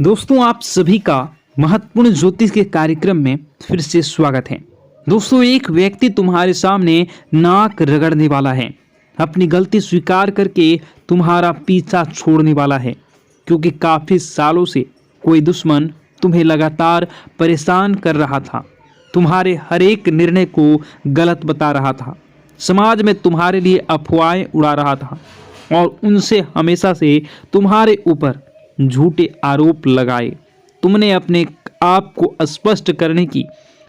दोस्तों, आप सभी का महत्वपूर्ण ज्योतिष के कार्यक्रम में फिर से स्वागत है। दोस्तों, एक व्यक्ति तुम्हारे सामने नाक रगड़ने वाला है, अपनी गलती स्वीकार करके तुम्हारा पीछा छोड़ने वाला है, क्योंकि काफी सालों से कोई दुश्मन तुम्हें लगातार परेशान कर रहा था, तुम्हारे हर एक निर्णय को गलत बता रहा था, समाज में तुम्हारे लिए अफवाहें उड़ा रहा था और उनसे हमेशा से तुम्हारे ऊपर झूठे आरोप लगाए। तुमने अपने आप को स्पष्ट करने की,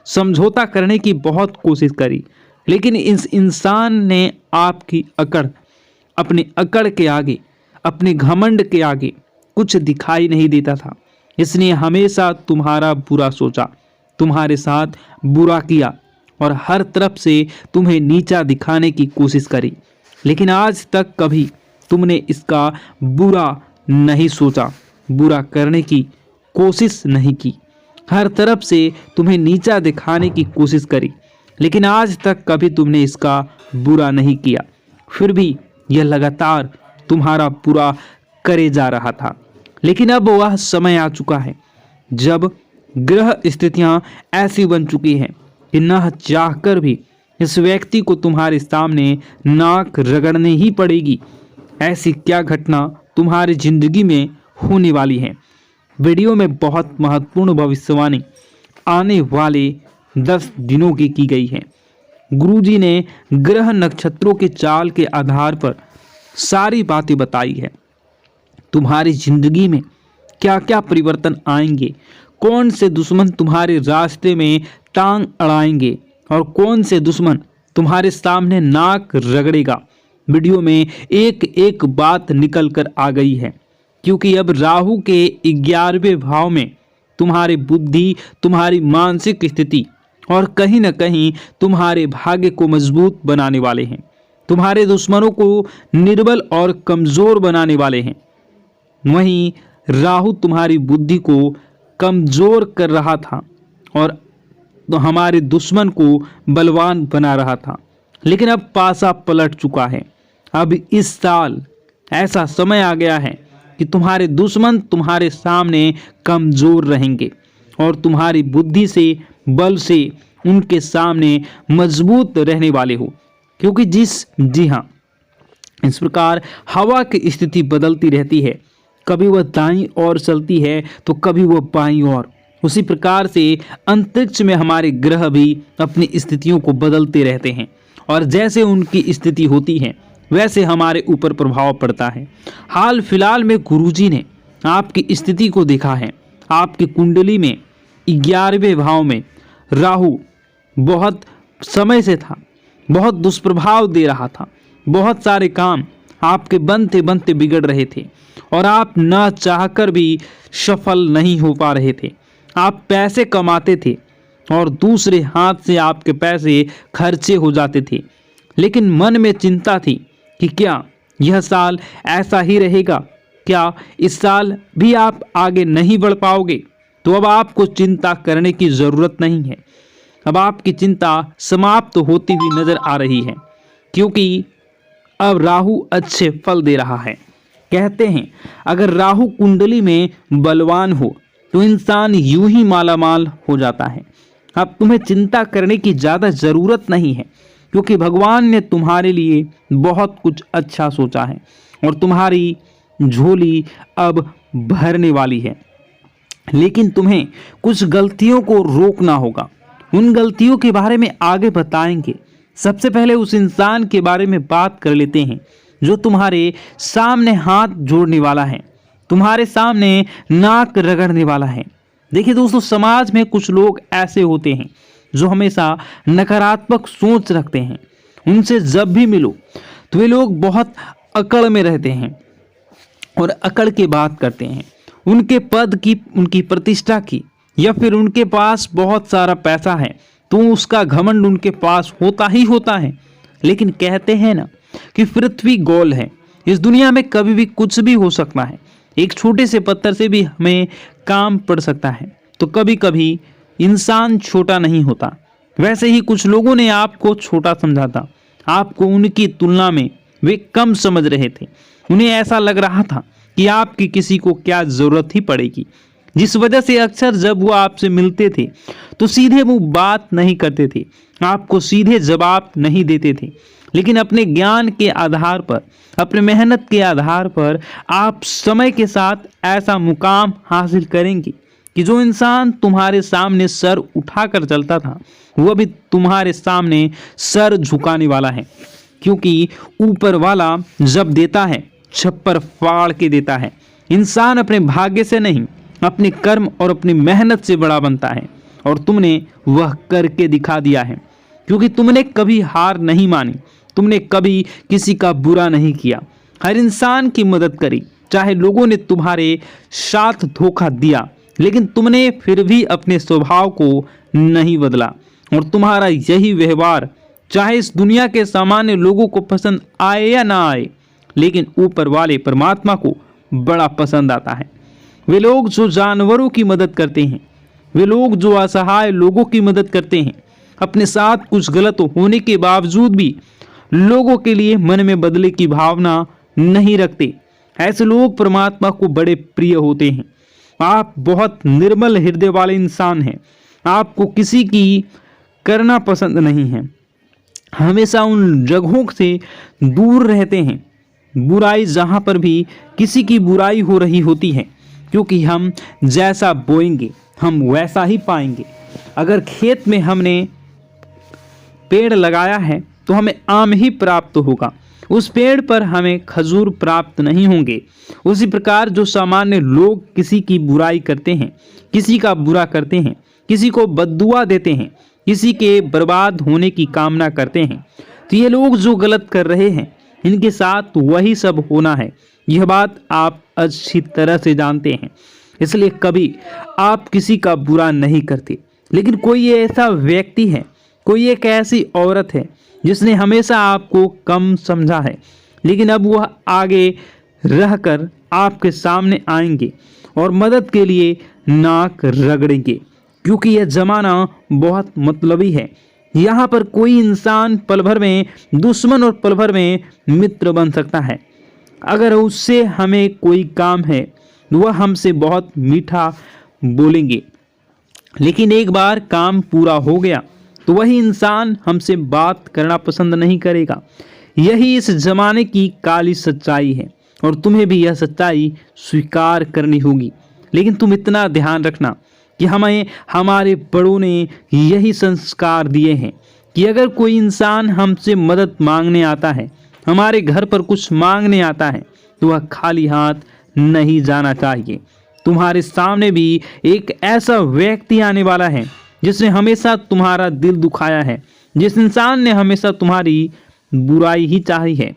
समझौता करने की बहुत कोशिश करी, लेकिन इस इंसान ने आपकी अपनी अकड़ के आगे, अपने घमंड के आगे कुछ दिखाई नहीं देता था। इसने हमेशा तुम्हारा बुरा सोचा, तुम्हारे साथ बुरा किया और हर तरफ से तुम्हें नीचा दिखाने की कोशिश करी, लेकिन आज तक कभी तुमने इसका बुरा नहीं सोचा, बुरा करने की कोशिश नहीं की। हर तरफ से तुम्हें नीचा दिखाने की कोशिश करी, लेकिन आज तक कभी तुमने इसका बुरा नहीं किया। फिर भी यह लगातार तुम्हारा बुरा करे जा रहा था। लेकिन अब वह समय आ चुका है जब ग्रह स्थितियां ऐसी बन चुकी हैं कि न चाहकर भी इस व्यक्ति को तुम्हारे सामने नाक रगड़नी ही पड़ेगी। ऐसी क्या घटना तुम्हारी जिंदगी में होने वाली है। वीडियो में बहुत महत्वपूर्ण भविष्यवाणी आने वाले 10 दिनों की गई है। गुरुजी ने ग्रह नक्षत्रों के चाल के आधार पर सारी बातें बताई है। तुम्हारी जिंदगी में क्या क्या परिवर्तन आएंगे, कौन से दुश्मन तुम्हारे रास्ते में टांग अड़ाएंगे और कौन से दुश्मन तुम्हारे सामने नाक रगड़ेगा। वीडियो में एक एक बात निकल कर आ गई है, क्योंकि अब राहु के 11वें भाव में तुम्हारी बुद्धि, तुम्हारी मानसिक स्थिति और कहीं न कहीं तुम्हारे भाग्य को मजबूत बनाने वाले हैं। तुम्हारे दुश्मनों को निर्बल और कमजोर बनाने वाले हैं। वहीं राहु तुम्हारी बुद्धि को कमजोर कर रहा था और तो हमारे दुश्मन को बलवान बना रहा था, लेकिन अब पासा पलट चुका है। अब इस साल ऐसा समय आ गया है कि तुम्हारे दुश्मन तुम्हारे सामने कमजोर रहेंगे और तुम्हारी बुद्धि से, बल से उनके सामने मजबूत रहने वाले हो। क्योंकि जी हाँ, इस प्रकार हवा की स्थिति बदलती रहती है, कभी वह दाईं ओर चलती है तो कभी वह बाईं ओर। उसी प्रकार से अंतरिक्ष में हमारे ग्रह भी अपनी स्थितियों को बदलते रहते हैं और जैसे उनकी स्थिति होती है वैसे हमारे ऊपर प्रभाव पड़ता है। हाल फिलहाल में गुरुजी ने आपकी स्थिति को देखा है। आपकी कुंडली में 11वें भाव में राहु बहुत समय से था, बहुत दुष्प्रभाव दे रहा था, बहुत सारे काम आपके बनते बनते बिगड़ रहे थे और आप न चाहकर भी सफल नहीं हो पा रहे थे। आप पैसे कमाते थे और दूसरे हाथ से आपके पैसे खर्चे हो जाते थे, लेकिन मन में चिंता थी कि क्या यह साल ऐसा ही रहेगा, क्या इस साल भी आप आगे नहीं बढ़ पाओगे। तो अब आपको चिंता करने की ज़रूरत नहीं है। अब आपकी चिंता समाप्त होती हुई नजर आ रही है, क्योंकि अब राहु अच्छे फल दे रहा है। कहते हैं अगर राहु कुंडली में बलवान हो तो इंसान यूं ही मालामाल हो जाता है। अब तुम्हें चिंता करने की ज़्यादा ज़रूरत नहीं है, क्योंकि भगवान ने तुम्हारे लिए बहुत कुछ अच्छा सोचा है और तुम्हारी झोली अब भरने वाली है। लेकिन तुम्हें कुछ गलतियों को रोकना होगा। उन गलतियों के बारे में आगे बताएंगे। सबसे पहले उस इंसान के बारे में बात कर लेते हैं जो तुम्हारे सामने हाथ जोड़ने वाला है, तुम्हारे सामने नाक रगड़ने वाला है। देखिए दोस्तों, समाज में कुछ लोग ऐसे होते हैं जो हमेशा नकारात्मक सोच रखते हैं। उनसे जब भी मिलो तो वे लोग बहुत अकड़ में रहते हैं और अकड़ के बात करते हैं। उनके पद की, उनकी प्रतिष्ठा की, या फिर उनके पास बहुत सारा पैसा है तो उसका घमंड उनके पास होता ही होता है। लेकिन कहते हैं ना कि पृथ्वी गोल है, इस दुनिया में कभी भी कुछ भी हो सकता है। एक छोटे से पत्थर से भी हमें काम पड़ सकता है। तो कभी कभी इंसान छोटा नहीं होता। वैसे ही कुछ लोगों ने आपको छोटा समझा था, आपको उनकी तुलना में वे कम समझ रहे थे। उन्हें ऐसा लग रहा था कि आपकी किसी को क्या ज़रूरत ही पड़ेगी। जिस वजह से अक्सर जब वो आपसे मिलते थे तो सीधे मुंह बात नहीं करते थे, आपको सीधे जवाब नहीं देते थे। लेकिन अपने ज्ञान के आधार पर, अपने मेहनत के आधार पर आप समय के साथ ऐसा मुकाम हासिल करेंगे कि जो इंसान तुम्हारे सामने सर उठाकर चलता था वह भी तुम्हारे सामने सर झुकाने वाला है। क्योंकि ऊपर वाला जब देता है छप्पर फाड़ के देता है। इंसान अपने भाग्य से नहीं, अपने कर्म और अपनी मेहनत से बड़ा बनता है, और तुमने वह करके दिखा दिया है। क्योंकि तुमने कभी हार नहीं मानी, तुमने कभी किसी का बुरा नहीं किया, हर इंसान की मदद करी। चाहे लोगों ने तुम्हारे साथ धोखा दिया, लेकिन तुमने फिर भी अपने स्वभाव को नहीं बदला। और तुम्हारा यही व्यवहार चाहे इस दुनिया के सामान्य लोगों को पसंद आए या ना आए, लेकिन ऊपर वाले परमात्मा को बड़ा पसंद आता है। वे लोग जो जानवरों की मदद करते हैं, वे लोग जो असहाय लोगों की मदद करते हैं, अपने साथ कुछ गलत होने के बावजूद भी लोगों के लिए मन में बदले की भावना नहीं रखते, ऐसे लोग परमात्मा को बड़े प्रिय होते हैं। आप बहुत निर्मल हृदय वाले इंसान हैं। आपको किसी की करना पसंद नहीं है, हमेशा उन जगहों से दूर रहते हैं बुराई जहां पर भी किसी की बुराई हो रही होती है। क्योंकि हम जैसा बोएंगे हम वैसा ही पाएंगे। अगर खेत में हमने पेड़ लगाया है तो हमें आम ही प्राप्त होगा, उस पेड़ पर हमें खजूर प्राप्त नहीं होंगे। उसी प्रकार जो सामान्य लोग किसी की बुराई करते हैं, किसी का बुरा करते हैं, किसी को बद्दुआ देते हैं, किसी के बर्बाद होने की कामना करते हैं, तो ये लोग जो गलत कर रहे हैं इनके साथ वही सब होना है। यह बात आप अच्छी तरह से जानते हैं, इसलिए कभी आप किसी का बुरा नहीं करते। लेकिन कोई ऐसा व्यक्ति है, कोई एक ऐसी औरत है जिसने हमेशा आपको कम समझा है, लेकिन अब वह आगे रहकर आपके सामने आएंगे और मदद के लिए नाक रगड़ेंगे। क्योंकि यह जमाना बहुत मतलबी है। यहाँ पर कोई इंसान पल भर में दुश्मन और पल भर में मित्र बन सकता है। अगर उससे हमें कोई काम है वह हमसे बहुत मीठा बोलेंगे, लेकिन एक बार काम पूरा हो गया तो वही इंसान हमसे बात करना पसंद नहीं करेगा। यही इस जमाने की काली सच्चाई है और तुम्हें भी यह सच्चाई स्वीकार करनी होगी। लेकिन तुम इतना ध्यान रखना कि हमें हमारे बड़ों ने यही संस्कार दिए हैं कि अगर कोई इंसान हमसे मदद मांगने आता है, हमारे घर पर कुछ मांगने आता है, तो वह खाली हाथ नहीं जाना चाहिए। तुम्हारे सामने भी एक ऐसा व्यक्ति आने वाला है जिसने हमेशा तुम्हारा दिल दुखाया है, जिस इंसान ने हमेशा तुम्हारी बुराई ही चाही है,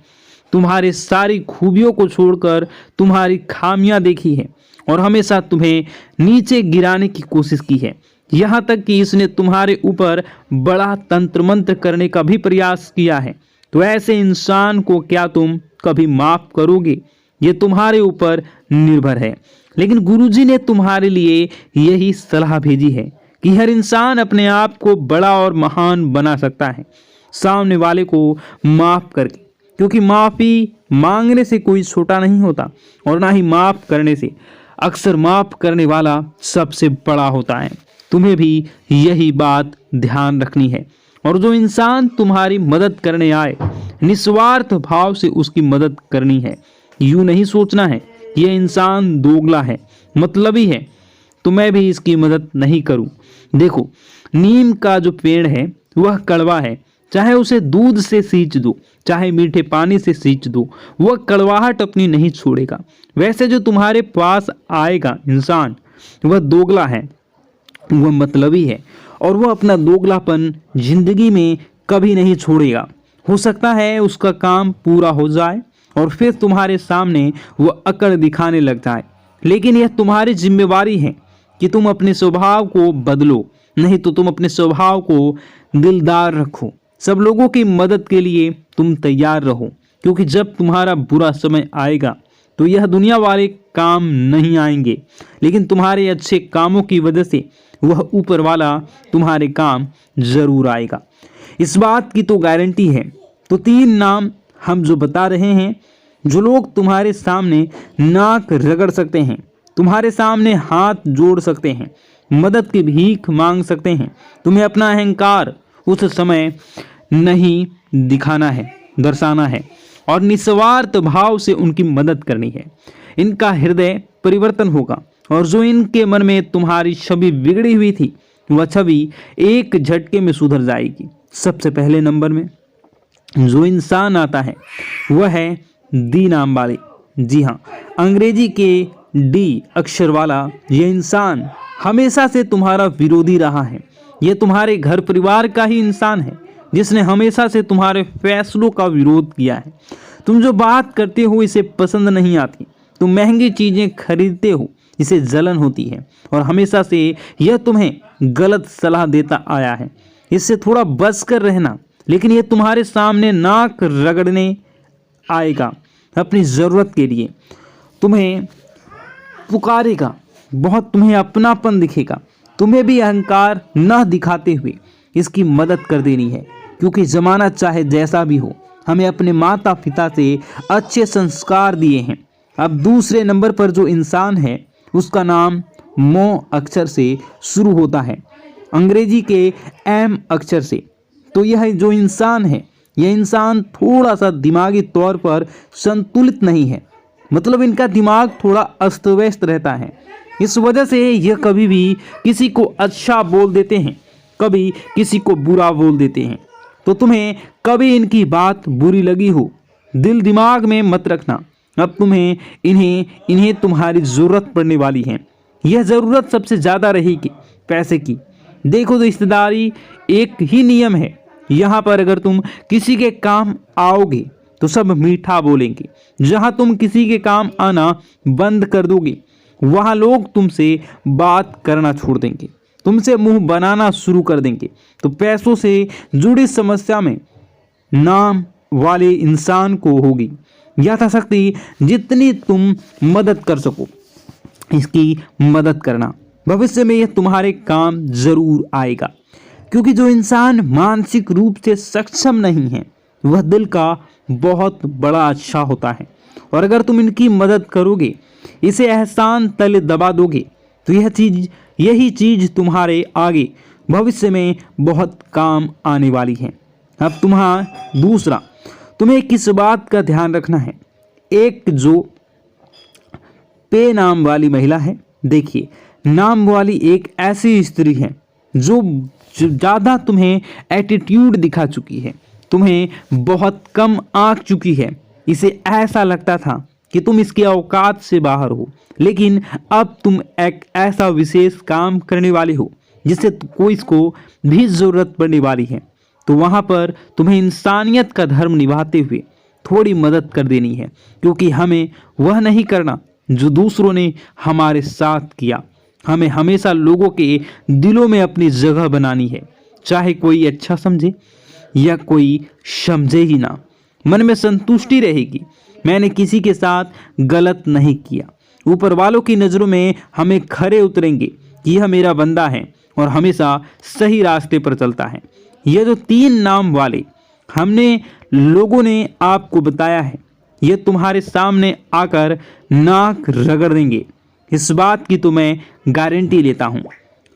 तुम्हारे सारी खूबियों को छोड़कर तुम्हारी खामियां देखी है और हमेशा तुम्हें नीचे गिराने की कोशिश की है। यहाँ तक कि इसने तुम्हारे ऊपर बड़ा तंत्र मंत्र करने का भी प्रयास किया है। तो ऐसे इंसान को क्या तुम कभी माफ करोगे? ये तुम्हारे ऊपर निर्भर है। लेकिन गुरुजी ने तुम्हारे लिए यही सलाह भेजी है कि हर इंसान अपने आप को बड़ा और महान बना सकता है सामने वाले को माफ करके, क्योंकि माफी मांगने से कोई छोटा नहीं होता और ना ही माफ करने से। अक्सर माफ करने वाला सबसे बड़ा होता है। तुम्हें भी यही बात ध्यान रखनी है। और जो इंसान तुम्हारी मदद करने आए, निस्वार्थ भाव से उसकी मदद करनी है। यूं नहीं सोचना है यह इंसान दोगला है, मतलबी है, तो मैं भी इसकी मदद नहीं करूं। देखो, नीम का जो पेड़ है वह कड़वा है, चाहे उसे दूध से सींच दो, चाहे मीठे पानी से सींच दो, वह कड़वाहट अपनी नहीं छोड़ेगा। वैसे जो तुम्हारे पास आएगा इंसान, वह दोगला है, वह मतलबी है और वह अपना दोगलापन जिंदगी में कभी नहीं छोड़ेगा। हो सकता है उसका काम पूरा हो जाए और फिर तुम्हारे सामने वह अकड़ दिखाने लग जाए, लेकिन यह तुम्हारी जिम्मेवारी है कि तुम अपने स्वभाव को बदलो, नहीं तो तुम अपने स्वभाव को दिलदार रखो। सब लोगों की मदद के लिए तुम तैयार रहो, क्योंकि जब तुम्हारा बुरा समय आएगा तो यह दुनिया वाले काम नहीं आएंगे, लेकिन तुम्हारे अच्छे कामों की वजह से वह ऊपर वाला तुम्हारे काम जरूर आएगा। इस बात की तो गारंटी है। तो 3 नाम हम जो बता रहे हैं, जो लोग तुम्हारे सामने नाक रगड़ सकते हैं, तुम्हारे सामने हाथ जोड़ सकते हैं, मदद की भीख मांग सकते हैं। तुम्हें अपना अहंकार उस समय नहीं दिखाना है, दर्शाना है और निस्वार्थ भाव से उनकी मदद करनी है। इनका हृदय परिवर्तन होगा और जो इनके मन में तुम्हारी छवि बिगड़ी हुई थी वह छवि एक झटके में सुधर जाएगी। सबसे पहले नंबर में जो इंसान आता है वह है डी नाम वाले। जी हाँ, अंग्रेजी के डी अक्षर वाला यह इंसान हमेशा से तुम्हारा विरोधी रहा है। यह तुम्हारे घर परिवार का ही इंसान है जिसने हमेशा से तुम्हारे फैसलों का विरोध किया है। तुम जो बात करते हो इसे पसंद नहीं आती, तुम महंगी चीजें खरीदते हो इसे जलन होती है और हमेशा से यह तुम्हें गलत सलाह देता आया है। इससे थोड़ा बच कर रहना, लेकिन यह तुम्हारे सामने नाक रगड़ने आएगा अपनी ज़रूरत के लिए। तुम्हें पुकारेगा बहुत, तुम्हें अपनापन दिखेगा। तुम्हें भी अहंकार न दिखाते हुए इसकी मदद कर देनी है, क्योंकि ज़माना चाहे जैसा भी हो हमें अपने माता पिता से अच्छे संस्कार दिए हैं। अब दूसरे नंबर पर जो इंसान है उसका नाम मो अक्षर से शुरू होता है, अंग्रेजी के एम अक्षर से। तो यह जो इंसान है यह इंसान थोड़ा सा दिमागी तौर पर संतुलित नहीं है, मतलब इनका दिमाग थोड़ा अस्त व्यस्त रहता है। इस वजह से यह कभी भी किसी को अच्छा बोल देते हैं, कभी किसी को बुरा बोल देते हैं। तो तुम्हें कभी इनकी बात बुरी लगी हो, दिल दिमाग में मत रखना। अब तुम्हें इन्हें तुम्हारी ज़रूरत पड़ने वाली है। यह ज़रूरत सबसे ज़्यादा रहेगी पैसे की। देखो, रिश्तेदारी एक ही नियम है। यहाँ पर अगर तुम किसी के काम आओगे तो सब मीठा बोलेंगे। जहाँ तुम किसी के काम आना बंद कर दोगे वहाँ लोग तुमसे बात करना छोड़ देंगे, तुमसे मुंह बनाना शुरू कर देंगे। तो पैसों से जुड़ी समस्या में नाम वाले इंसान को होगी यथाशक्ति जितनी तुम मदद कर सको इसकी मदद करना। भविष्य में यह तुम्हारे काम जरूर आएगा, क्योंकि जो इंसान मानसिक रूप से सक्षम नहीं है वह दिल का बहुत बड़ा अच्छा होता है। और अगर तुम इनकी मदद करोगे, इसे एहसान तले दबा दोगे, तो यही चीज तुम्हारे आगे भविष्य में बहुत काम आने वाली है। अब दूसरा, तुम्हें किस बात का ध्यान रखना है। एक जो पे नाम वाली महिला है, देखिए, नाम वाली एक ऐसी स्त्री है जो ज़्यादा तुम्हें एटीट्यूड दिखा चुकी है, तुम्हें बहुत कम आंक चुकी है। इसे ऐसा लगता था कि तुम इसके औकात से बाहर हो, लेकिन अब तुम एक ऐसा विशेष काम करने वाले हो जिससे कोई इसको भी ज़रूरत पड़ने वाली है। तो वहाँ पर तुम्हें इंसानियत का धर्म निभाते हुए थोड़ी मदद कर देनी है, क्योंकि हमें वह नहीं करना जो दूसरों ने हमारे साथ किया। हमें हमेशा लोगों के दिलों में अपनी जगह बनानी है, चाहे कोई अच्छा समझे या कोई समझे ही ना। मन में संतुष्टि रहेगी, मैंने किसी के साथ गलत नहीं किया। ऊपर वालों की नज़रों में हमें खरे उतरेंगे कि यह मेरा बंदा है और हमेशा सही रास्ते पर चलता है। यह जो 3 नाम वाले हमने लोगों ने आपको बताया है, यह तुम्हारे सामने आकर नाक रगड़ देंगे। इस बात की तो मैं गारंटी लेता हूँ।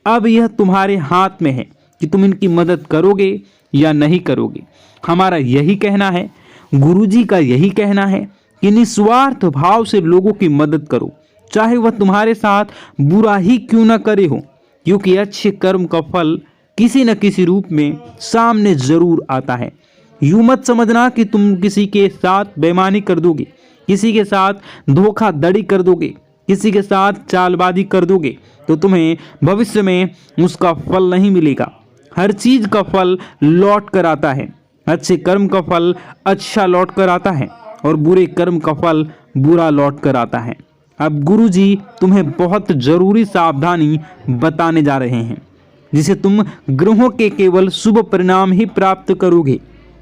अब यह तुम्हारे हाथ में है कि तुम इनकी मदद करोगे या नहीं करोगे। हमारा यही कहना है, गुरुजी का यही कहना है कि निस्वार्थ भाव से लोगों की मदद करो, चाहे वह तुम्हारे साथ बुरा ही क्यों न करे हो, क्योंकि अच्छे कर्म का फल किसी न किसी रूप में सामने जरूर आता है। यूं मत समझना कि तुम किसी के साथ बेईमानी कर दोगे, किसी के साथ धोखाधड़ी कर दोगे, किसी के साथ चालबाजी कर दोगे तो तुम्हें भविष्य में उसका फल नहीं मिलेगा। हर चीज का फल लौट कर आता है। अच्छे कर्म का फल अच्छा लौट कर आता है और बुरे कर्म का फल बुरा लौट कर आता है। अब गुरुजी तुम्हें बहुत जरूरी सावधानी बताने जा रहे हैं, जिसे तुम ग्रहों के केवल शुभ परिणाम ही प्राप्त करोगे।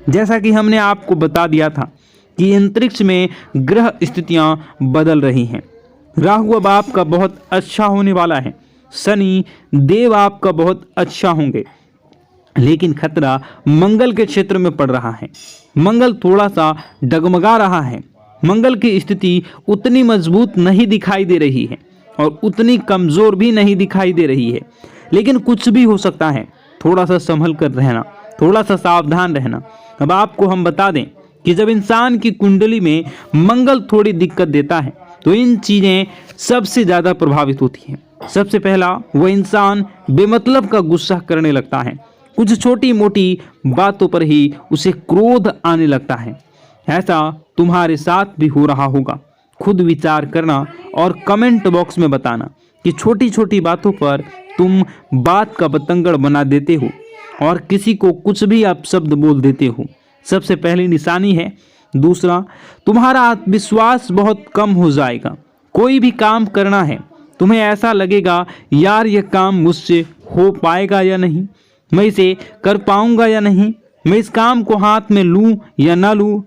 जैसा कि हमने आपको बता दिया था कि अंतरिक्ष में ग्रह स्थितियां बदल रही हैं। राहु अब आपका बहुत अच्छा होने वाला है, शनि देव आपका बहुत अच्छा होंगे, लेकिन खतरा मंगल के क्षेत्र में पड़ रहा है। मंगल थोड़ा सा डगमगा रहा है। मंगल की स्थिति उतनी मजबूत नहीं दिखाई दे रही है। और उतनी कमज़ोर भी नहीं दिखाई दे रही है। लेकिन कुछ भी हो सकता है, थोड़ा सा संभल कर रहना, थोड़ा सा सावधान रहना। अब आपको हम बता दें कि जब इंसान की कुंडली में मंगल थोड़ी दिक्कत देता है तो इन चीज़ें सबसे ज़्यादा प्रभावित होती हैं। सबसे पहला, वह इंसान बेमतलब का गुस्सा करने लगता है। कुछ छोटी मोटी बातों पर ही उसे क्रोध आने लगता है। ऐसा तुम्हारे साथ भी हो रहा होगा। खुद विचार करना और कमेंट बॉक्स में बताना कि छोटी छोटी बातों पर तुम बात का बतंगड़ बना देते हो और किसी को कुछ भी अपशब्द बोल देते हो। सबसे पहली निशानी है। दूसरा, तुम्हारा आत्मविश्वास बहुत कम हो जाएगा। कोई भी काम करना है, तुम्हें ऐसा लगेगा यार यह काम मुझसे हो पाएगा या नहीं, मैं इसे कर पाऊंगा या नहीं, मैं इस काम को हाथ में लूं या ना लूं,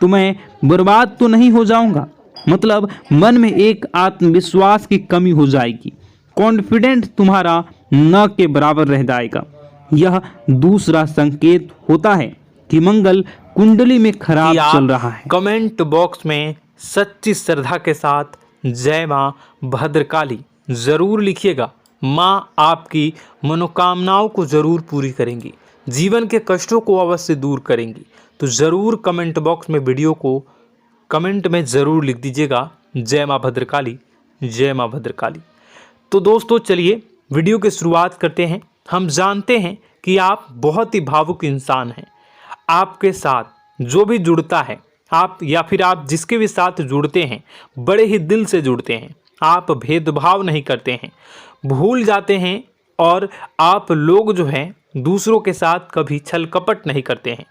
तो मैं बर्बाद तो नहीं हो जाऊंगा। मतलब मन में एक आत्मविश्वास की कमी हो जाएगी। कॉन्फिडेंट तुम्हारा न के बराबर रह जाएगा। यह दूसरा संकेत होता है कि मंगल कुंडली में खराब चल रहा है। कमेंट बॉक्स में सच्ची श्रद्धा के साथ जय मां भद्रकाली जरूर लिखिएगा। मां आपकी मनोकामनाओं को जरूर पूरी करेंगी, जीवन के कष्टों को अवश्य दूर करेंगी। तो ज़रूर कमेंट बॉक्स में वीडियो को कमेंट में ज़रूर लिख दीजिएगा, जय मां भद्रकाली, जय मां भद्रकाली। तो दोस्तों चलिए वीडियो की शुरुआत करते हैं। हम जानते हैं कि आप बहुत ही भावुक इंसान हैं। आपके साथ जो भी जुड़ता है, आप या फिर आप जिसके भी साथ जुड़ते हैं, बड़े ही दिल से जुड़ते हैं। आप भेदभाव नहीं करते हैं, भूल जाते हैं, और आप लोग जो हैं दूसरों के साथ कभी छल कपट नहीं करते हैं।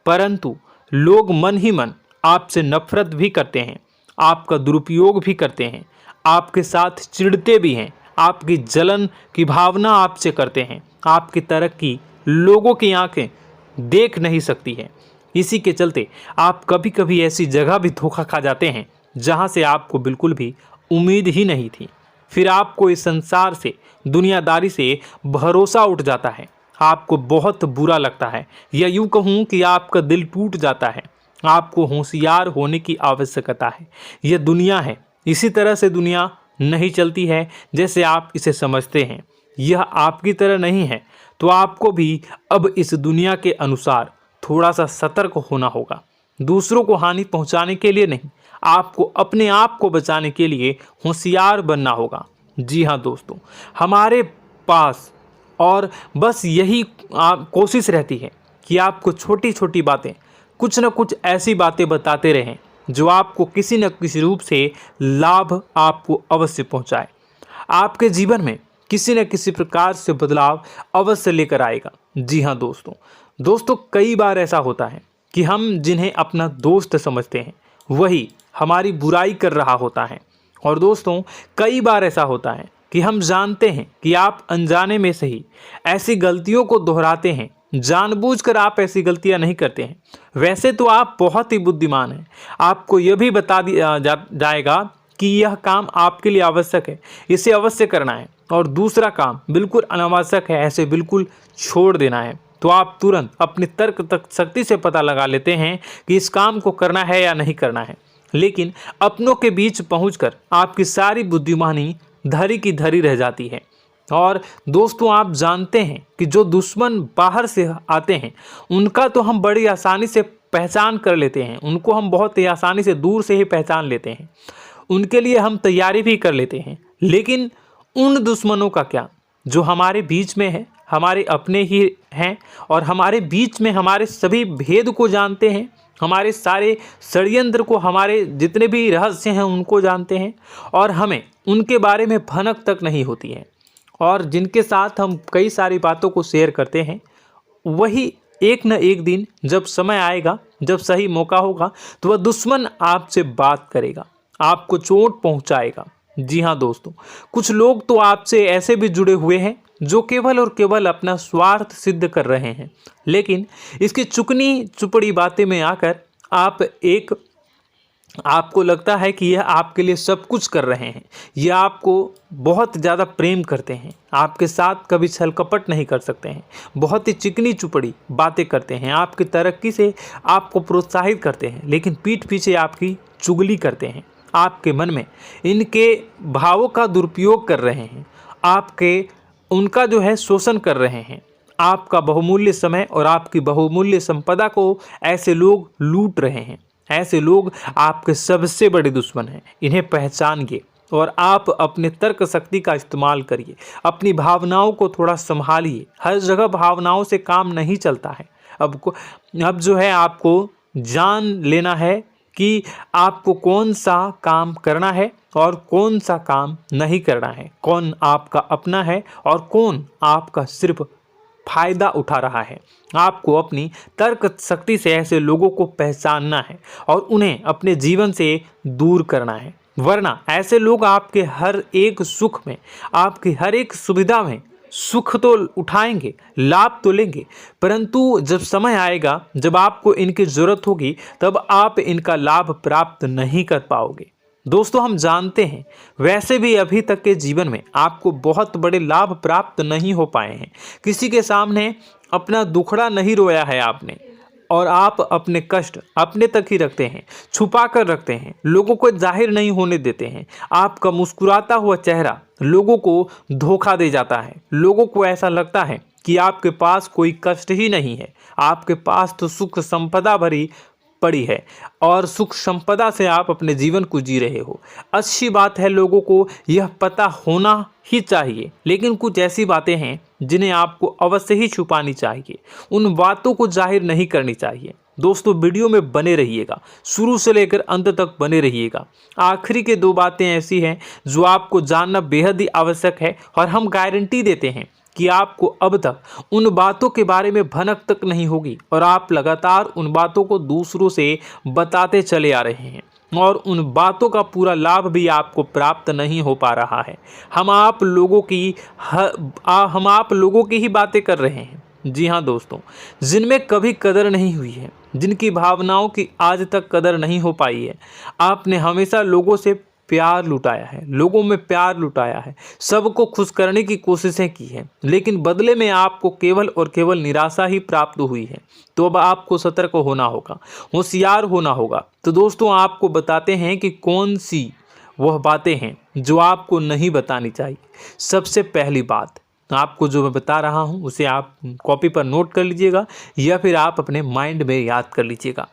परंतु लोग मन ही मन आपसे नफरत भी करते हैं, आपका दुरुपयोग भी करते हैं, आपके साथ चिढ़ते भी हैं, आपकी जलन की भावना आपसे करते हैं। आपकी तरक्की लोगों की आंखें देख नहीं सकती है। इसी के चलते आप कभी कभी ऐसी जगह भी धोखा खा जाते हैं जहां से आपको बिल्कुल भी उम्मीद ही नहीं थी। फिर आपको इस संसार से, दुनियादारी से भरोसा उठ जाता है। आपको बहुत बुरा लगता है, या यूँ कहूँ कि आपका दिल टूट जाता है। आपको होशियार होने की आवश्यकता है। यह दुनिया है, इसी तरह से दुनिया नहीं चलती है जैसे आप इसे समझते हैं। यह आपकी तरह नहीं है, तो आपको भी अब इस दुनिया के अनुसार थोड़ा सा सतर्क होना होगा। दूसरों को हानि पहुंचाने के लिए नहीं, आपको अपने आप को बचाने के लिए होशियार बनना होगा। जी हाँ दोस्तों, हमारे पास और बस यही कोशिश रहती है कि आपको छोटी छोटी बातें, कुछ न कुछ ऐसी बातें बताते रहें जो आपको किसी न किसी रूप से लाभ आपको अवश्य पहुंचाए, आपके जीवन में किसी न किसी प्रकार से बदलाव अवश्य लेकर आएगा। जी हाँ दोस्तों कई बार ऐसा होता है कि हम जिन्हें अपना दोस्त समझते हैं वही हमारी बुराई कर रहा होता है। और दोस्तों कई बार ऐसा होता है कि हम जानते हैं कि आप अनजाने में से ही ऐसी गलतियों को दोहराते हैं, जानबूझकर आप ऐसी गलतियां नहीं करते हैं। वैसे तो आप बहुत ही बुद्धिमान हैं, आपको यह भी बता दिया जाएगा कि यह काम आपके लिए आवश्यक है, इसे अवश्य करना है, और दूसरा काम बिल्कुल अनावश्यक है, ऐसे बिल्कुल छोड़ देना है। तो आप तुरंत अपनी तर्क शक्ति से पता लगा लेते हैं कि इस काम को करना है या नहीं करना है। लेकिन अपनों के बीच पहुंचकर आपकी सारी बुद्धिमानी धरी की धरी रह जाती है। और दोस्तों आप जानते हैं कि जो दुश्मन बाहर से आते हैं उनका तो हम बड़ी आसानी से पहचान कर लेते हैं, उनको हम बहुत ही आसानी से दूर से ही पहचान लेते हैं, उनके लिए हम तैयारी भी कर लेते हैं। लेकिन उन दुश्मनों का क्या जो हमारे बीच में है, हमारे अपने ही हैं, और हमारे बीच में हमारे सभी भेद को जानते हैं, हमारे सारे षड्यंत्र को, हमारे जितने भी रहस्य हैं उनको जानते हैं, और हमें उनके बारे में भनक तक नहीं होती है, और जिनके साथ हम कई सारी बातों को शेयर करते हैं, वही एक न एक दिन जब समय आएगा, जब सही मौका होगा, तो वह दुश्मन आपसे बात करेगा, आपको चोट पहुंचाएगा। जी हाँ दोस्तों, कुछ लोग तो आपसे ऐसे भी जुड़े हुए हैं जो केवल और केवल अपना स्वार्थ सिद्ध कर रहे हैं। लेकिन इसकी चुकनी चुपड़ी बातें में आकर आपको लगता है कि यह आपके लिए सब कुछ कर रहे हैं, यह आपको बहुत ज़्यादा प्रेम करते हैं, आपके साथ कभी छल कपट नहीं कर सकते हैं, बहुत ही चिकनी चुपड़ी बातें करते हैं, आपकी तरक्की से आपको प्रोत्साहित करते हैं, लेकिन पीठ पीछे आपकी चुगली करते हैं, आपके मन में इनके भावों का दुरुपयोग कर रहे हैं, उनका जो है शोषण कर रहे हैं। आपका बहुमूल्य समय और आपकी बहुमूल्य संपदा को ऐसे लोग लूट रहे हैं। ऐसे लोग आपके सबसे बड़े दुश्मन हैं। इन्हें पहचानिए और आप अपने तर्क शक्ति का इस्तेमाल करिए। अपनी भावनाओं को थोड़ा संभालिए। हर जगह भावनाओं से काम नहीं चलता है। अब जो है आपको जान लेना है कि आपको कौन सा काम करना है और कौन सा काम नहीं करना है, कौन आपका अपना है और कौन आपका सिर्फ फायदा उठा रहा है। आपको अपनी तर्क शक्ति से ऐसे लोगों को पहचानना है और उन्हें अपने जीवन से दूर करना है, वरना ऐसे लोग आपके हर एक सुख में, आपकी हर एक सुविधा में सुख तो उठाएंगे, लाभ तो लेंगे, परंतु जब समय आएगा, जब आपको इनकी ज़रूरत होगी, तब आप इनका लाभ प्राप्त नहीं कर पाओगे। दोस्तों, हम जानते हैं वैसे भी अभी तक के जीवन में आपको बहुत बड़े लाभ प्राप्त नहीं हो पाए हैं। किसी के सामने अपना दुखड़ा नहीं रोया है आपने, और आप अपने कष्ट अपने तक ही रखते हैं, छुपा कर रखते हैं, लोगों को जाहिर नहीं होने देते हैं। आपका मुस्कुराता हुआ चेहरा लोगों को धोखा दे जाता है। लोगों को ऐसा लगता है कि आपके पास कोई कष्ट ही नहीं है, आपके पास तो सुख संपदा भरी पड़ी है और सुख संपदा से आप अपने जीवन को जी रहे हो। अच्छी बात है, लोगों को यह पता होना ही चाहिए, लेकिन कुछ ऐसी बातें हैं जिन्हें आपको अवश्य ही छुपानी चाहिए। उन बातों को जाहिर नहीं करनी चाहिए। दोस्तों, वीडियो में बने रहिएगा, शुरू से लेकर अंत तक बने रहिएगा। आखिरी के 2 बातें ऐसी हैं जो आपको जानना बेहद ही आवश्यक है और हम गारंटी देते हैं कि आपको अब तक उन बातों के बारे में भनक तक नहीं होगी और आप लगातार उन बातों को दूसरों से बताते चले आ रहे हैं और उन बातों का पूरा लाभ भी आपको प्राप्त नहीं हो पा रहा है। हम आप लोगों की ही बातें कर रहे हैं। जी हाँ दोस्तों, जिनमें कभी कदर नहीं हुई है, जिनकी भावनाओं की आज तक कदर नहीं हो पाई है। आपने हमेशा लोगों से प्यार लुटाया है, लोगों में प्यार लुटाया है, सबको खुश करने की कोशिशें की है, लेकिन बदले में आपको केवल और केवल निराशा ही प्राप्त हुई है। तो अब आपको सतर्क होना होगा, होशियार होना होगा। तो दोस्तों, आपको बताते हैं कि कौन सी वह बातें हैं जो आपको नहीं बतानी चाहिए। सबसे पहली बात आपको जो मैं बता रहा हूं उसे आप कॉपी पर नोट कर लीजिएगा या फिर आप अपने माइंड में याद कर लीजिएगा।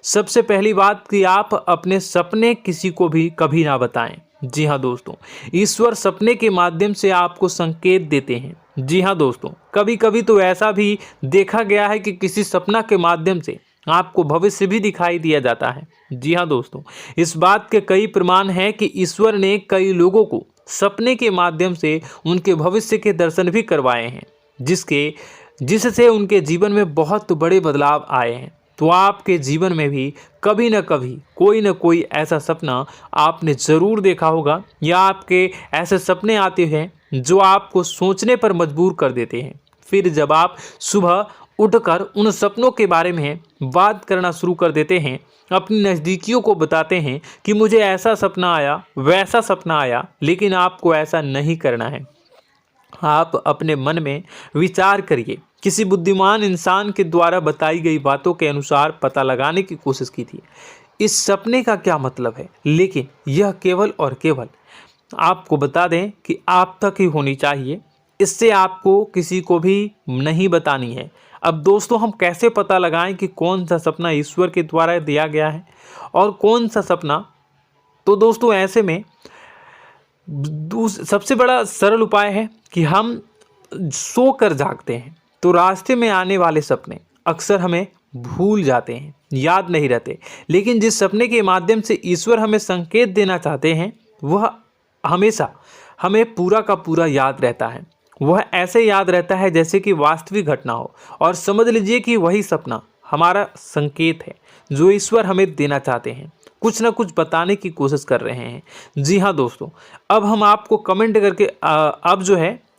सबसे पहली बात कि आप अपने सपने किसी को भी कभी ना बताएं। जी हाँ दोस्तों, ईश्वर सपने के माध्यम से आपको संकेत देते हैं। जी हाँ दोस्तों, कभी कभी तो ऐसा भी देखा गया है कि किसी सपना के माध्यम से आपको भविष्य भी दिखाई दिया जाता है। जी हाँ दोस्तों, इस बात के कई प्रमाण हैं कि ईश्वर ने कई लोगों को सपने के माध्यम से उनके भविष्य के दर्शन भी करवाए हैं, जिससे उनके जीवन में बहुत बड़े बदलाव आए हैं। तो आपके जीवन में भी कभी न कभी कोई न कोई ऐसा सपना आपने ज़रूर देखा होगा, या आपके ऐसे सपने आते हैं जो आपको सोचने पर मजबूर कर देते हैं। फिर जब आप सुबह उठकर उन सपनों के बारे में बात करना शुरू कर देते हैं, अपनी नज़दीकियों को बताते हैं कि मुझे ऐसा सपना आया, वैसा सपना आया, लेकिन आपको ऐसा नहीं करना है। आप अपने मन में विचार करिए। किसी बुद्धिमान इंसान के द्वारा बताई गई बातों के अनुसार पता लगाने की कोशिश की थी इस सपने का क्या मतलब है, लेकिन यह केवल और केवल आपको बता दें कि आप तक ही होनी चाहिए। इससे आपको किसी को भी नहीं बतानी है। अब दोस्तों, हम कैसे पता लगाएं कि कौन सा सपना ईश्वर के द्वारा दिया गया है और कौन सा सपना? तो दोस्तों, ऐसे में सबसे बड़ा सरल उपाय है कि हम सोकर जागते हैं तो रास्ते में आने वाले सपने अक्सर हमें भूल जाते हैं, याद नहीं रहते। लेकिन जिस सपने के माध्यम से ईश्वर हमें संकेत देना चाहते हैं वह हमेशा हमें पूरा का पूरा याद रहता है। वह ऐसे याद रहता है जैसे कि वास्तविक घटना हो, और समझ लीजिए कि वही सपना हमारा संकेत है जो ईश्वर हमें देना चाहते हैं, कुछ ना कुछ बताने की कोशिश कर रहे हैं। जी हाँ दोस्तों, अब हम आपको कमेंट करके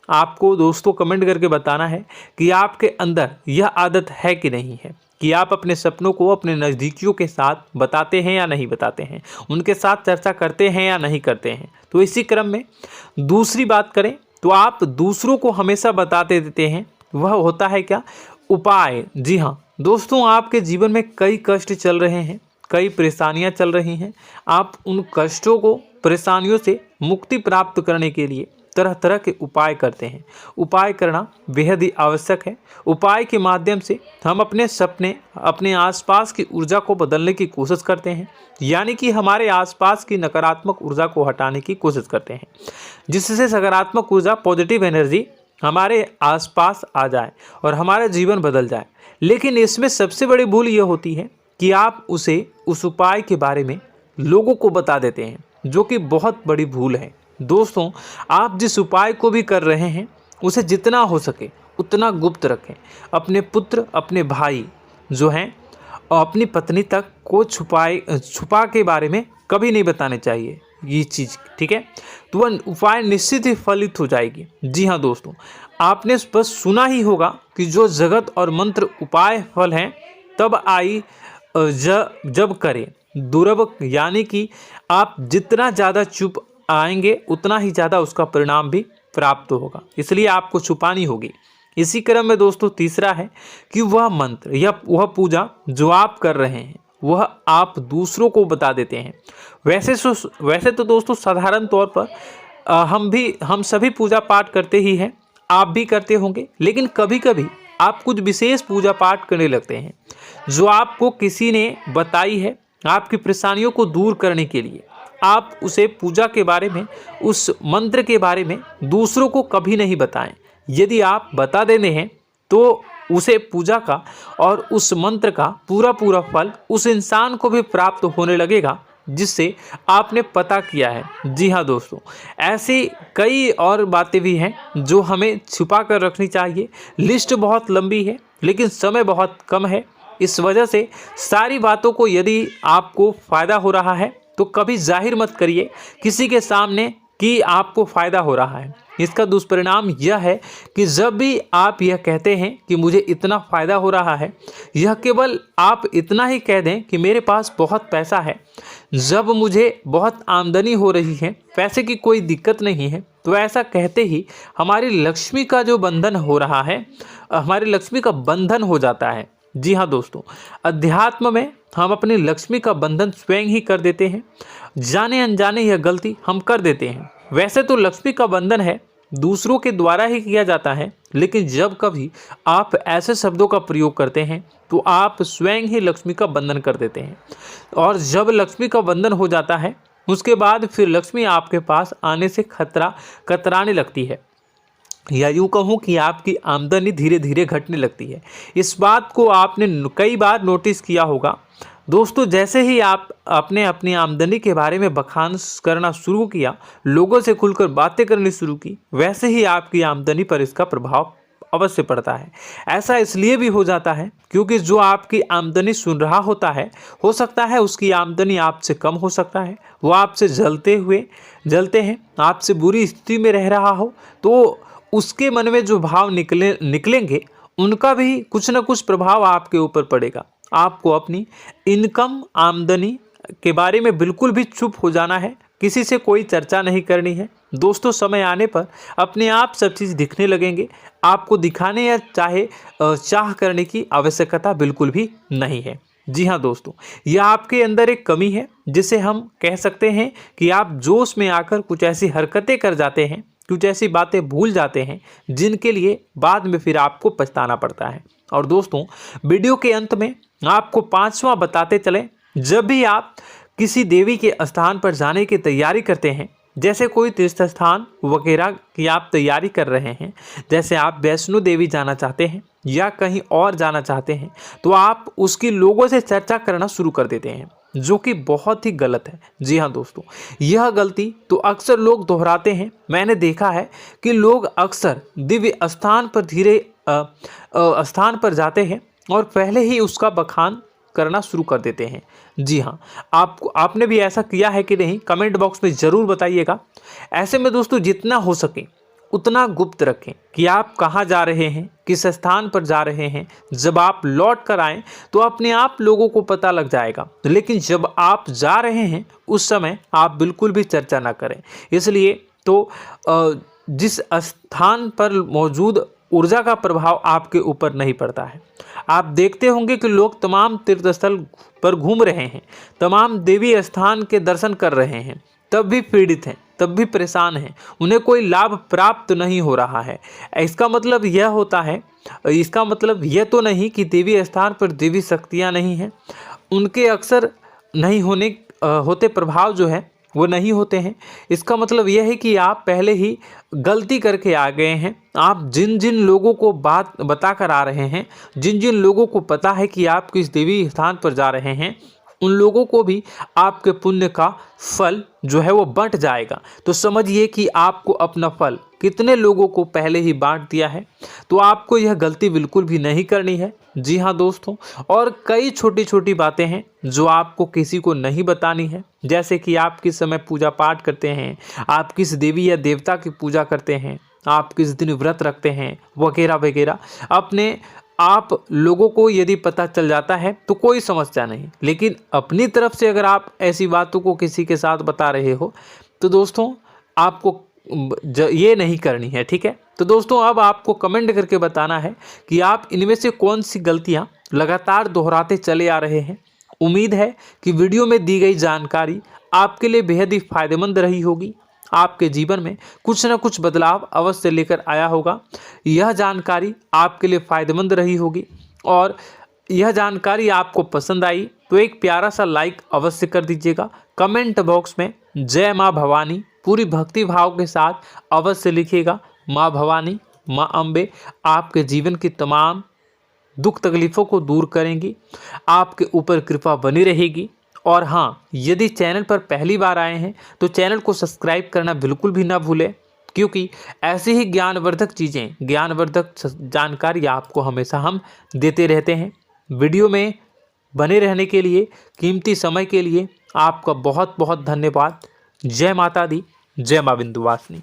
आपको दोस्तों कमेंट करके बताना है कि आपके अंदर यह आदत है कि नहीं है, कि आप अपने सपनों को अपने नज़दीकियों के साथ बताते हैं या नहीं बताते हैं, उनके साथ चर्चा करते हैं या नहीं करते हैं। तो इसी क्रम में दूसरी बात करें तो आप दूसरों को हमेशा बताते देते हैं। वह होता है क्या? उपाय। जी हाँ दोस्तों, आपके जीवन में कई कष्ट चल रहे हैं, कई परेशानियां चल रही हैं, आप उन कष्टों को, परेशानियों से मुक्ति प्राप्त करने के लिए तरह तरह के उपाय करते हैं। उपाय करना बेहद ही आवश्यक है। उपाय के माध्यम से हम अपने सपने, अपने आसपास की ऊर्जा को बदलने की कोशिश करते हैं, यानी कि हमारे आसपास की नकारात्मक ऊर्जा को हटाने की कोशिश करते हैं, जिससे सकारात्मक ऊर्जा, पॉजिटिव एनर्जी हमारे आसपास आ जाए और हमारा जीवन बदल जाए। लेकिन इसमें सबसे बड़ी भूल ये होती है कि आप उस उपाय के बारे में लोगों को बता देते हैं, जो कि बहुत बड़ी भूल है। दोस्तों, आप जिस उपाय को भी कर रहे हैं उसे जितना हो सके उतना गुप्त रखें। अपने पुत्र, अपने भाई जो हैं और अपनी पत्नी तक को छुपा के बारे में कभी नहीं बताने चाहिए ये चीज़, ठीक है? तो वह उपाय निश्चित ही फलित हो जाएगी। जी हाँ दोस्तों, आपने बस सुना ही होगा कि जो जगत और मंत्र उपाय फल हैं तब आई जब करें दुर्लभ, यानी कि आप जितना ज़्यादा चुप आएंगे उतना ही ज़्यादा उसका परिणाम भी प्राप्त होगा, इसलिए आपको छुपानी होगी। इसी क्रम में दोस्तों तीसरा है कि वह मंत्र या वह पूजा जो आप कर रहे हैं वह आप दूसरों को बता देते हैं। वैसे तो दोस्तों साधारण तौर पर हम सभी पूजा पाठ करते ही हैं, आप भी करते होंगे, लेकिन कभी कभी आप कुछ विशेष पूजा पाठ करने लगते हैं जो आपको किसी ने बताई है आपकी परेशानियों को दूर करने के लिए। आप उसे पूजा के बारे में, उस मंत्र के बारे में दूसरों को कभी नहीं बताएं। यदि आप बता देते हैं तो उसे पूजा का और उस मंत्र का पूरा फल उस इंसान को भी प्राप्त होने लगेगा जिससे आपने पता किया है। जी हाँ दोस्तों, ऐसी कई और बातें भी हैं जो हमें छुपा कर रखनी चाहिए। लिस्ट बहुत लंबी है लेकिन समय बहुत कम है, इस वजह से सारी बातों को यदि आपको फ़ायदा हो रहा है तो कभी जाहिर मत करिए किसी के सामने कि आपको फ़ायदा हो रहा है। इसका दुष्परिणाम यह है कि जब भी आप यह कहते हैं कि मुझे इतना फ़ायदा हो रहा है, यह केवल आप इतना ही कह दें कि मेरे पास बहुत पैसा है, जब मुझे बहुत आमदनी हो रही है, पैसे की कोई दिक्कत नहीं है, तो ऐसा कहते ही हमारी लक्ष्मी का जो बंधन हो रहा है, हमारी लक्ष्मी का बंधन हो जाता है। जी हाँ दोस्तों, अध्यात्म में हम अपनी लक्ष्मी का बंधन स्वयं ही कर देते हैं। जाने अनजाने यह गलती हम कर देते हैं। वैसे तो लक्ष्मी का बंधन है दूसरों के द्वारा ही किया जाता है, लेकिन जब कभी आप ऐसे शब्दों का प्रयोग करते हैं तो आप स्वयं ही लक्ष्मी का बंधन कर देते हैं। और जब लक्ष्मी का बंधन हो जाता है उसके बाद फिर लक्ष्मी आपके पास आने से कतराने लगती है, या यूँ कहूँ कि आपकी आमदनी धीरे धीरे घटने लगती है। इस बात को आपने कई बार नोटिस किया होगा दोस्तों। जैसे ही आपने अपनी आमदनी के बारे में बखान करना शुरू किया, लोगों से खुलकर बातें करनी शुरू की, वैसे ही आपकी आमदनी पर इसका प्रभाव अवश्य पड़ता है। ऐसा इसलिए भी हो जाता है क्योंकि जो आपकी आमदनी सुन रहा होता है, हो सकता है उसकी आमदनी आपसे कम हो सकता है, वो आपसे जलते हैं, आपसे बुरी स्थिति में रह रहा हो, तो उसके मन में जो भाव निकलेंगे उनका भी कुछ न कुछ प्रभाव आपके ऊपर पड़ेगा। आपको अपनी इनकम, आमदनी के बारे में बिल्कुल भी चुप हो जाना है, किसी से कोई चर्चा नहीं करनी है। दोस्तों, समय आने पर अपने आप सब चीज़ दिखने लगेंगे। आपको दिखाने या चाह करने की आवश्यकता बिल्कुल भी नहीं है। जी हाँ दोस्तों, यह आपके अंदर एक कमी है जिसे हम कह सकते हैं कि आप जोश में आकर कुछ ऐसी हरकतें कर जाते हैं, कुछ ऐसी बातें भूल जाते हैं जिनके लिए बाद में फिर आपको पछताना पड़ता है। और दोस्तों, वीडियो के अंत में आपको 5वां बताते चलें, जब भी आप किसी देवी के स्थान पर जाने की तैयारी करते हैं, जैसे कोई तीर्थ स्थान वगैरह की आप तैयारी कर रहे हैं, जैसे आप वैष्णो देवी जाना चाहते हैं या कहीं और जाना चाहते हैं, तो आप उसकी लोगों से चर्चा करना शुरू कर देते हैं, जो कि बहुत ही गलत है। जी हाँ दोस्तों, यह गलती तो अक्सर लोग दोहराते हैं। मैंने देखा है कि लोग अक्सर दिव्य स्थान पर जाते हैं और पहले ही उसका बखान करना शुरू कर देते हैं। जी हाँ, आपने भी ऐसा किया है कि नहीं, कमेंट बॉक्स में ज़रूर बताइएगा। ऐसे में दोस्तों, जितना हो सके उतना गुप्त रखें कि आप कहाँ जा रहे हैं, किस स्थान पर जा रहे हैं। जब आप लौट कर आएँ तो अपने आप लोगों को पता लग जाएगा, लेकिन जब आप जा रहे हैं उस समय आप बिल्कुल भी चर्चा ना करें। इसलिए तो जिस स्थान पर मौजूद ऊर्जा का प्रभाव आपके ऊपर नहीं पड़ता है। आप देखते होंगे कि लोग तमाम तीर्थ स्थल पर घूम रहे हैं, तमाम देवी स्थान के दर्शन कर रहे हैं, तब भी पीड़ित हैं, तब भी परेशान हैं, उन्हें कोई लाभ प्राप्त नहीं हो रहा है। इसका मतलब यह होता है, इसका मतलब यह तो नहीं कि देवी स्थान पर देवी शक्तियाँ नहीं हैं, उनके अक्सर नहीं होते प्रभाव जो है वो नहीं होते हैं। इसका मतलब यह है कि आप पहले ही गलती करके आ गए हैं। आप जिन जिन लोगों को बात बता कर आ रहे हैं, जिन जिन लोगों को पता है कि आप किस देवी स्थान पर जा रहे हैं, उन लोगों को भी आपके पुण्य का फल जो है वो बंट जाएगा। तो समझिए कि आपको अपना फल कितने लोगों को पहले ही बांट दिया है। तो आपको यह गलती बिल्कुल भी नहीं करनी है। जी हाँ दोस्तों, और कई छोटी छोटी बातें हैं जो आपको किसी को नहीं बतानी है, जैसे कि आप किस समय पूजा पाठ करते हैं, आप किस देवी या देवता की पूजा करते हैं, आप किस दिन व्रत रखते हैं, वगैरह वगैरह। अपने आप लोगों को यदि पता चल जाता है तो कोई समस्या नहीं, लेकिन अपनी तरफ से अगर आप ऐसी बातों को किसी के साथ बता रहे हो तो दोस्तों आपको ये नहीं करनी है, ठीक है। तो दोस्तों अब आपको कमेंट करके बताना है कि आप इनमें से कौन सी गलतियां लगातार दोहराते चले आ रहे हैं। उम्मीद है कि वीडियो में दी गई जानकारी आपके लिए बेहद ही फायदेमंद रही होगी, आपके जीवन में कुछ न कुछ बदलाव अवश्य लेकर आया होगा। यह जानकारी आपके लिए फायदेमंद रही होगी और यह जानकारी आपको पसंद आई तो एक प्यारा सा लाइक अवश्य कर दीजिएगा। कमेंट बॉक्स में जय माँ भवानी पूरी भक्ति भाव के साथ अवश्य लिखिएगा। माँ भवानी, माँ अम्बे आपके जीवन की तमाम दुख तकलीफ़ों को दूर करेंगी, आपके ऊपर कृपा बनी रहेगी। और हाँ, यदि चैनल पर पहली बार आए हैं तो चैनल को सब्सक्राइब करना बिल्कुल भी ना भूलें, क्योंकि ऐसे ही ज्ञानवर्धक चीज़ें, ज्ञानवर्धक जानकारी आपको हमेशा हम देते रहते हैं। वीडियो में बने रहने के लिए, कीमती समय के लिए आपका बहुत बहुत धन्यवाद। जय माता दी, जय माँ विंध्यवासिनी।